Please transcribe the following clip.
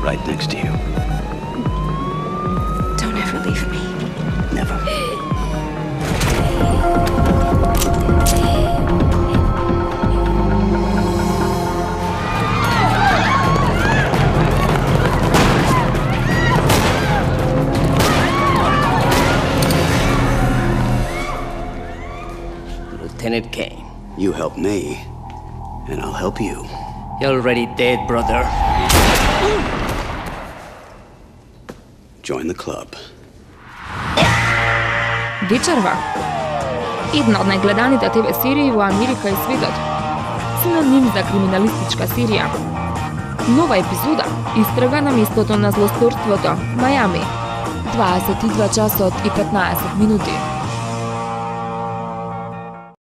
right next to you. Don't ever leave me. Never. Lieutenant Kane. You help me, and I'll help you. You're already dead, brother. Join the club. Дичарва. Една од најгледаните ТВ серии во Америка и светот. Синоним за криминалистичка серија. Нова епизода. Истрага на местото на злосторството. Мајами. 22 часот и 15 минути.